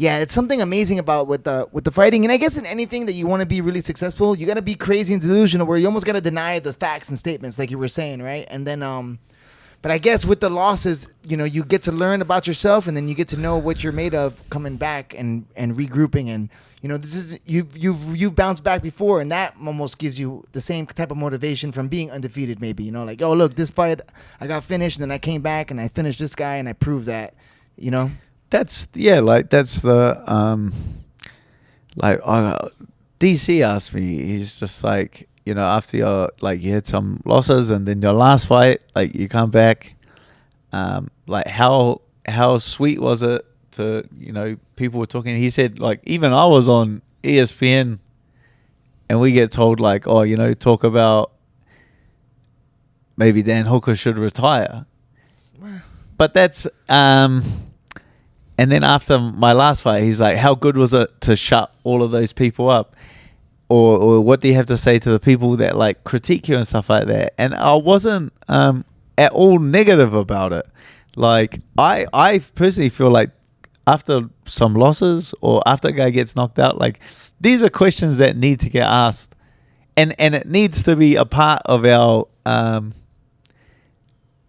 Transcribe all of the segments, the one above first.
Yeah, it's something amazing about with the fighting, and I guess in anything that you want to be really successful, you got to be crazy and delusional, where you almost got to deny the facts and statements, like you were saying, right? And then, but I guess with the losses, you get to learn about yourself, and then you get to know what you're made of coming back and regrouping, and this is you've bounced back before, and that almost gives you the same type of motivation from being undefeated, maybe. Like, oh look, this fight I got finished, and then I came back and I finished this guy, and I proved that, That's the DC asked me, he's just like, after you had some losses and then your last fight, like you come back, like how sweet was it to, people were talking, he said, like, even I was on ESPN and we get told, like, oh, talk about maybe Dan Hooker should retire. But that's and then after my last fight, he's like, how good was it to shut all of those people up? Or what do you have to say to the people that like critique you and stuff like that? And I wasn't at all negative about it. Like, I personally feel like after some losses or after a guy gets knocked out, like, these are questions that need to get asked. And it needs to be a part of our...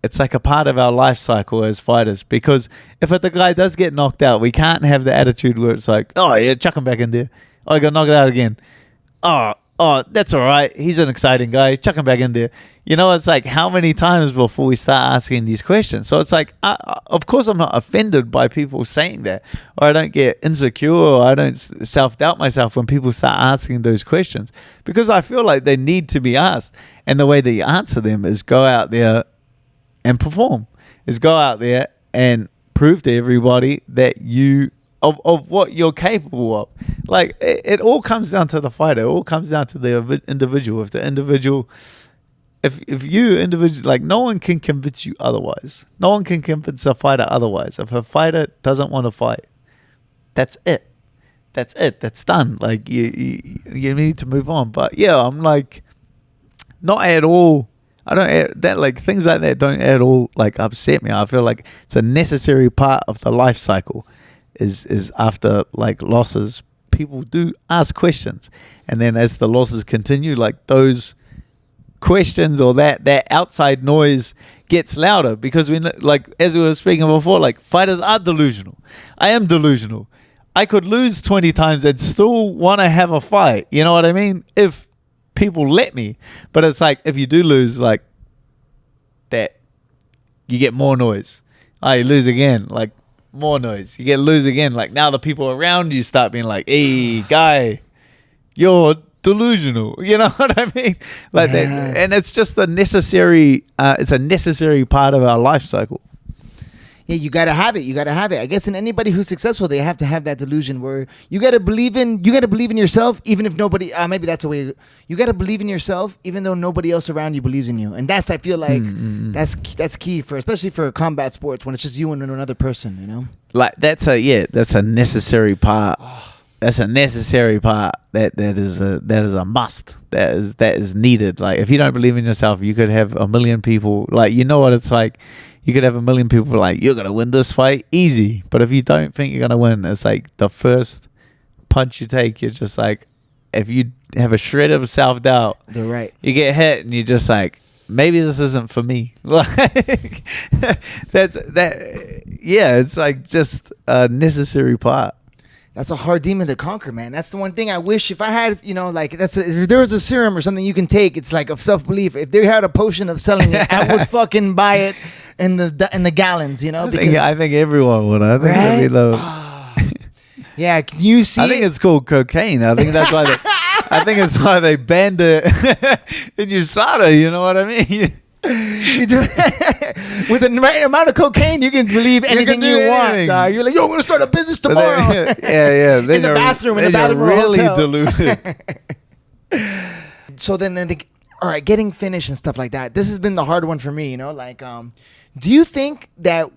it's like a part of our life cycle as fighters, because if the guy does get knocked out, we can't have the attitude where it's like, oh yeah, chuck him back in there. Oh, he got knocked out again. Oh, that's all right. He's an exciting guy. Chuck him back in there. It's like, how many times before we start asking these questions? So it's like, of course I'm not offended by people saying that, or I don't get insecure, or I don't self-doubt myself when people start asking those questions, because I feel like they need to be asked. And the way that you answer them is go out there and perform, is go out there and prove to everybody that of what you're capable of. Like, it all comes down to the fighter. It all comes down to the individual. If you individual, like, no one can convince you otherwise. No one can convince a fighter otherwise. If a fighter doesn't want to fight, that's it. That's done. Like, you need to move on. But yeah, I'm like, not at all. I don't that, like, things like that don't at all like upset me. I feel like it's a necessary part of the life cycle. Is after like losses, people do ask questions, and then as the losses continue, like, those questions or that outside noise gets louder, because like, as we were speaking before, like, fighters are delusional. I am delusional. I could lose 20 times and still want to have a fight. You know what I mean? If people let me. But it's like, if you do lose, like, that, you get more noise. Oh, you lose again, like, more noise. You lose again, like, now the people around you start being like, hey guy, you're delusional. You know what I mean? Like, yeah. That, and it's just a necessary part of our life cycle. Yeah, you gotta have it. I guess in anybody who's successful, they have to have that delusion where you gotta believe in yourself, even if nobody. Maybe that's a way. You gotta believe in yourself, even though nobody else around you believes in you, and I feel like that's key especially for combat sports, when it's just you and another person. Like, that's a necessary part. That's a necessary part. That is a must. That is needed. Like, if you don't believe in yourself, you could have a million people. Like, you know what it's like. You could have a million people like, you're going to win this fight easy. But if you don't think you're going to win, it's like the first punch you take, you're just like, if you have a shred of self-doubt, they're right. You get hit and you're just like, maybe this isn't for me. Like, it's like just a necessary part. That's a hard demon to conquer, man. That's the one thing I wish, if I had, like, if there was a serum or something you can take, it's like of self-belief. If they had a potion of selling it, I would fucking buy it in the gallons, I think everyone would. I think right? it'd be yeah, can you see? I think it's called cocaine. I think that's why it's why they banned it in USADA. You know what I mean? With the right amount of cocaine, you can believe anything you want. You're like, yo, I'm gonna start a business tomorrow. Yeah. In the bathroom really deluded. So then I think, all right, getting finished and stuff like that. This has been the hard one for me. Like, do you think that,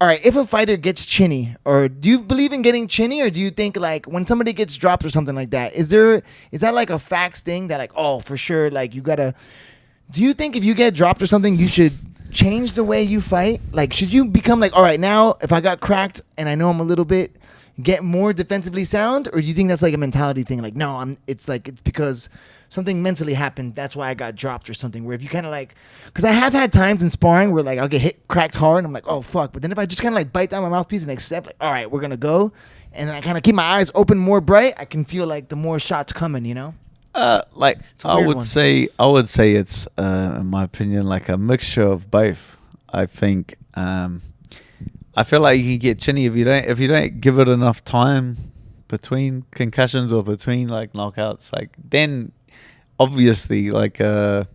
all right, if a fighter gets chinny, or do you believe in getting chinny, or do you think, like, when somebody gets dropped or something like that, is that like a facts thing that, like, oh, for sure, like, you gotta? Do you think if you get dropped or something, you should change the way you fight? Like, should you become like, all right, now if I got cracked and I know I'm a little bit, get more defensively sound, or do you think that's like a mentality thing? Like, no, it's because something mentally happened. That's why I got dropped or something. Where if you kind of like, because I have had times in sparring where like I'll get cracked hard and I'm like, oh fuck. But then if I just kind of like bite down my mouthpiece and accept, like, all right, we're gonna go, and then I kind of keep my eyes open more bright, I can feel like the more shots coming. You know? Like a I weird would one. say, it's in my opinion like a mixture of both. I think I feel like you can get chinny if you don't give it enough time between concussions or between like knockouts. Like then, obviously, like a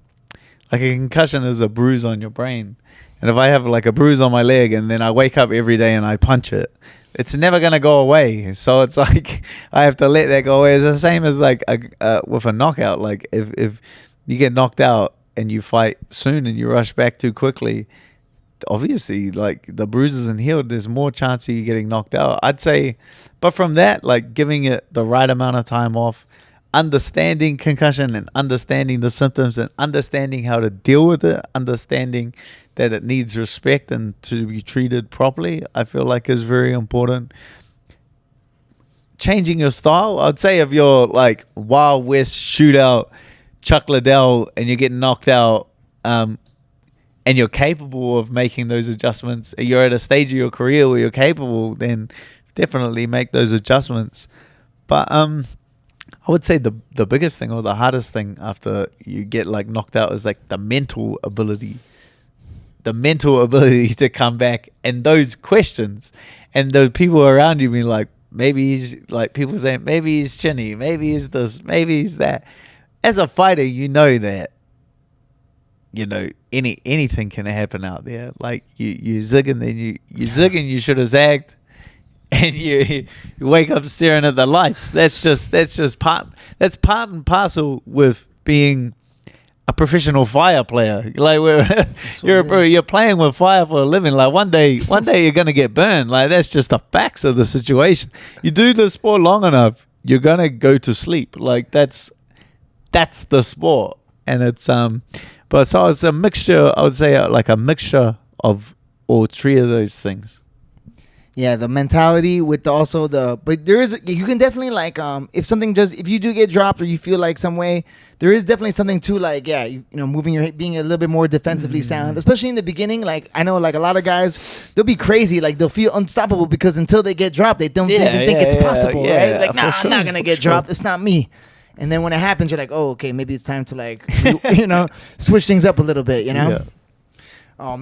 concussion is a bruise on your brain, and if I have like a bruise on my leg and then I wake up every day and I punch it, it's never gonna go away. So it's like I have to let that go away. It's the same as like with a knockout. Like if you get knocked out and you fight soon and you rush back too quickly, obviously like the bruise isn't healed, there's more chance of you getting knocked out, I'd say. But from that, like giving it the right amount of time off, understanding concussion and understanding the symptoms and understanding how to deal with it, understanding that it needs respect and to be treated properly, I feel like is very important. Changing your style, I'd say if you're like Wild West shootout Chuck Liddell and you're getting knocked out, and you're capable of making those adjustments, you're at a stage of your career where you're capable, then definitely make those adjustments. But I would say the biggest thing or the hardest thing after you get like knocked out is like the mental ability to come back, and those questions and the people around you being like, maybe he's like, people saying maybe he's chinny, maybe he's this, maybe he's that. As a fighter, you know that, you know, anything can happen out there. Like you zig and then you zig and you should have zagged, and you wake up staring at the lights. That's part and parcel with being a professional fire player. Like you're playing with fire for a living. Like one day you're gonna get burned. Like that's just the facts of the situation. You do the sport long enough, you're gonna go to sleep. Like that's the sport, and it's But so it's a mixture, I would say, like a mixture of all three of those things. Yeah, the mentality with but there is, you can definitely like, if you do get dropped or you feel like some way, there is definitely something to like, yeah, you know, being a little bit more defensively sound, especially in the beginning. Like I know like a lot of guys, they'll be crazy, like they'll feel unstoppable because until they get dropped, they don't even think it's possible, right? Like, nah, I'm not gonna get dropped. It's not me. And then when it happens, you're like, oh, okay, maybe it's time to like, switch things up a little bit, you know? Yeah. Oh man.